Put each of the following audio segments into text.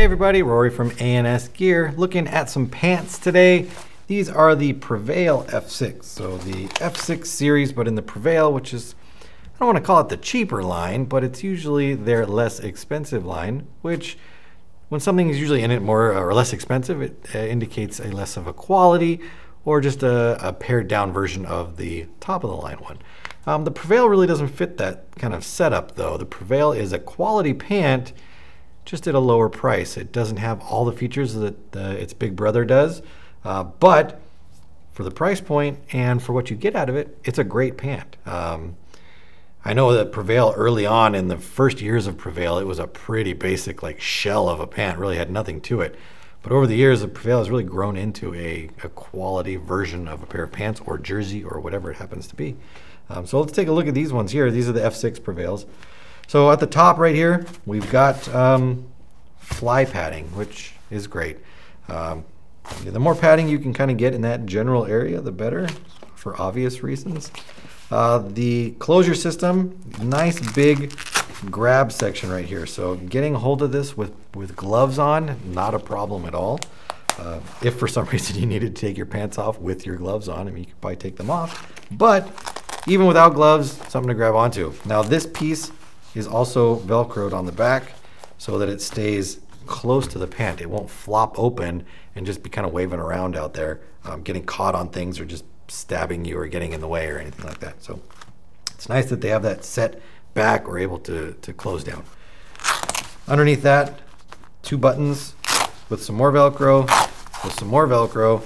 Hey everybody, Rory from A&S Gear, looking at some pants today. These are the Prevail F6, so the F6 series, but in the Prevail, which is, I don't want to call it the cheaper line, but it's usually their less expensive line, which when something is usually in it more or less expensive, it indicates a less of a quality or just a pared down version of the top of the line one. The Prevail really doesn't fit that kind of setup though. The Prevail is a quality pant, just at a lower price. It doesn't have all the features that its big brother does, but for the price point and for what you get out of it, it's a great pant. I know that Prevail early on in the first years of Prevail, it was a pretty basic like shell of a pant, really had nothing to it. But over the years, the Prevail has really grown into a quality version of a pair of pants or jersey or whatever it happens to be. So let's take a look at these ones here. These are the F6 Prevails. So at the top right here, we've got fly padding, which is great. The more padding you can kind of get in that general area, the better, for obvious reasons. The closure system, nice big grab section right here. So getting a hold of this with gloves on, not a problem at all. If for some reason you needed to take your pants off with your gloves on, I mean, you could probably take them off. But even without gloves, something to grab onto. Now this piece is also Velcroed on the back so that it stays close to the pant. It won't flop open and just be kind of waving around out there, getting caught on things or just stabbing you or getting in the way or anything like that. So it's nice that they have that set back or able to close down. Underneath that, two buttons with some more Velcro, with some more Velcro,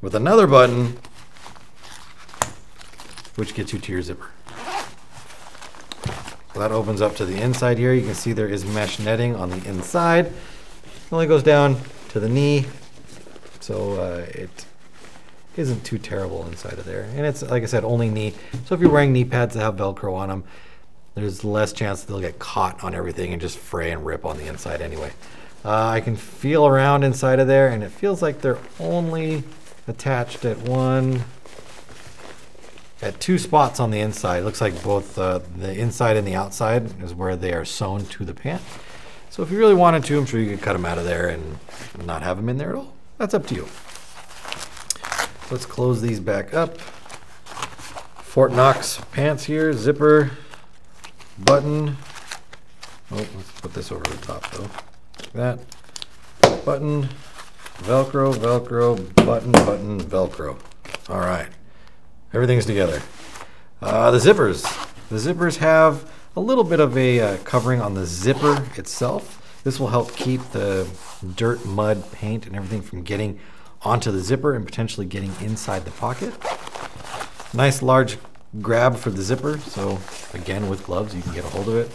with another button, which gets you to your zipper. So that opens up to the inside here. You can see there is mesh netting on the inside. It only goes down to the knee, so it isn't too terrible inside of there. And it's, like I said, only knee. So if you're wearing knee pads that have Velcro on them, there's less chance that they'll get caught on everything and just fray and rip on the inside anyway. I can feel around inside of there, and it feels like they're only attached at two spots on the inside. It looks like both the inside and the outside is where they are sewn to the pant. So if you really wanted to, I'm sure you could cut them out of there and not have them in there at all. That's up to you. Let's close these back up. Fort Knox pants here, zipper, button. Oh, let's put this over the top though. Like that. Button, Velcro, Velcro, button, button, Velcro. All right. Everything's together. The zippers have a little bit of a covering on the zipper itself. This will help keep the dirt, mud, paint, and everything from getting onto the zipper and potentially getting inside the pocket. Nice large grab for the zipper, so again with gloves you can get a hold of it.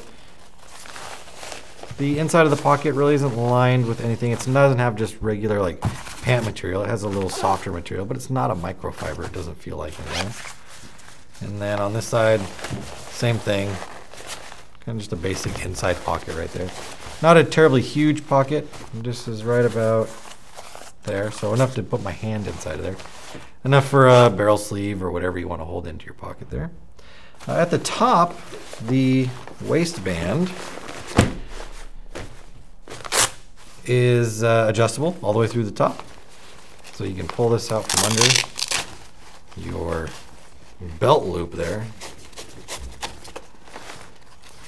The inside of the pocket really isn't lined with anything. It doesn't have just regular like pant material. It has a little softer material, but it's not a microfiber. It doesn't feel like anyway. And then on this side, same thing. Kind of just a basic inside pocket right there. Not a terribly huge pocket. This is right about there, so enough to put my hand inside of there. Enough for a barrel sleeve or whatever you want to hold into your pocket there. At the top, the waistband is adjustable all the way through the top. So you can pull this out from under your belt loop there.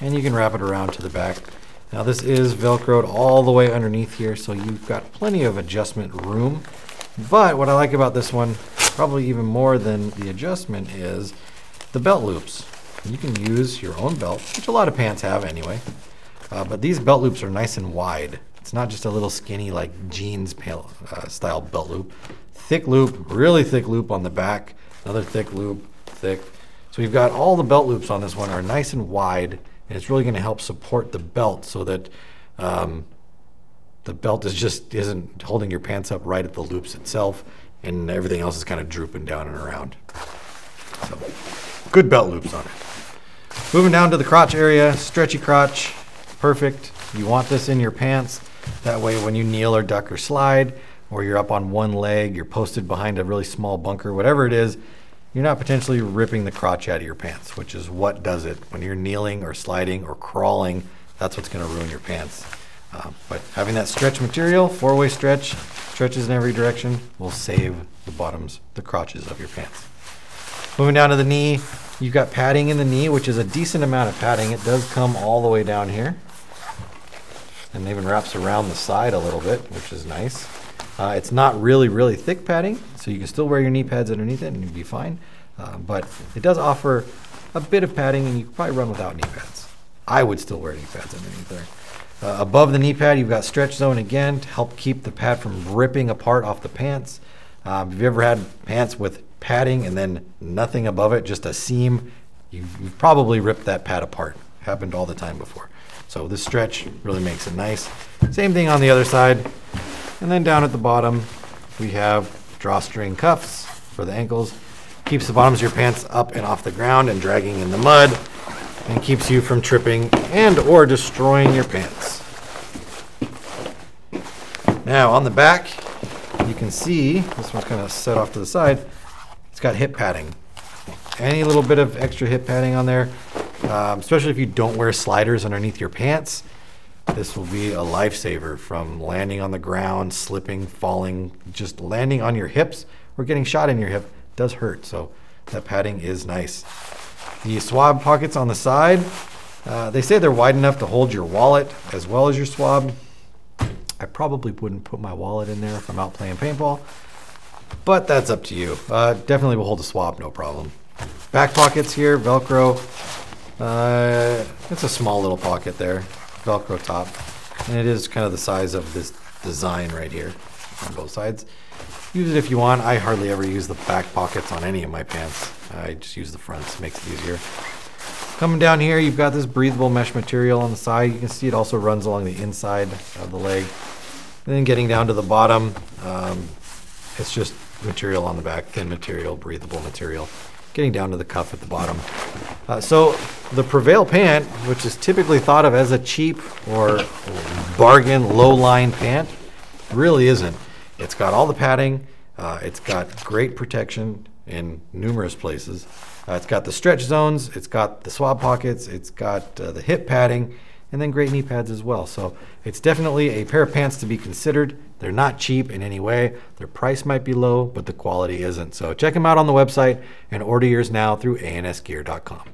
And you can wrap it around to the back. Now this is Velcroed all the way underneath here, so you've got plenty of adjustment room. But what I like about this one, probably even more than the adjustment, is the belt loops. You can use your own belt, which a lot of pants have anyway. But these belt loops are nice and wide. It's not just a little skinny like jeans style belt loop. Thick loop, really thick loop on the back, another thick loop, thick. So you've got all the belt loops on this one are nice and wide, and it's really going to help support the belt so that the belt isn't holding your pants up right at the loops itself, and everything else is kind of drooping down and around. So good belt loops on it. Moving down to the crotch area, stretchy crotch, perfect. You want this in your pants. That way when you kneel or duck or slide, or you're up on one leg, you're posted behind a really small bunker, whatever it is, you're not potentially ripping the crotch out of your pants, which is what does it. When you're kneeling or sliding or crawling, that's what's going to ruin your pants. But having that stretch material, 4-way stretch, stretches in every direction, will save the bottoms, the crotches of your pants. Moving down to the knee, you've got padding in the knee, which is a decent amount of padding. It does come all the way down here, and even wraps around the side a little bit, which is nice. It's not really thick padding, so you can still wear your knee pads underneath it and you'll be fine. But it does offer a bit of padding, and you can probably run without knee pads. I would still wear knee pads underneath there. Above the knee pad, you've got stretch zone again to help keep the pad from ripping apart off the pants. If you've ever had pants with padding and then nothing above it, just a seam, you've probably ripped that pad apart. Happened all the time before. So this stretch really makes it nice. Same thing on the other side. And then down at the bottom, we have drawstring cuffs for the ankles. Keeps the bottoms of your pants up and off the ground and dragging in the mud, and keeps you from tripping and or destroying your pants. Now on the back, you can see, this one's kind of set off to the side, it's got hip padding. Any little bit of extra hip padding on there, especially if you don't wear sliders underneath your pants, this will be a lifesaver from landing on the ground, slipping, falling, just landing on your hips or getting shot in your hip does hurt. So that padding is nice. The swab pockets on the side, they say they're wide enough to hold your wallet as well as your swab. I probably wouldn't put my wallet in there if I'm out playing paintball, but that's up to you. Definitely will hold a swab, no problem. Back pockets here, Velcro. It's a small little pocket there, Velcro top. And it is kind of the size of this design right here on both sides. Use it if you want. I hardly ever use the back pockets on any of my pants. I just use the fronts, makes it easier. Coming down here, you've got this breathable mesh material on the side. You can see it also runs along the inside of the leg. And then getting down to the bottom, it's just material on the back, thin material, breathable material. Getting down to the cuff at the bottom. So the Prevail pant, which is typically thought of as a cheap or bargain low-line pant, really isn't. It's got all the padding, it's got great protection in numerous places. It's got the stretch zones, it's got the swab pockets, it's got the hip padding, and then great knee pads as well. So it's definitely a pair of pants to be considered. They're not cheap in any way. Their price might be low, but the quality isn't. So check them out on the website and order yours now through ansgear.com.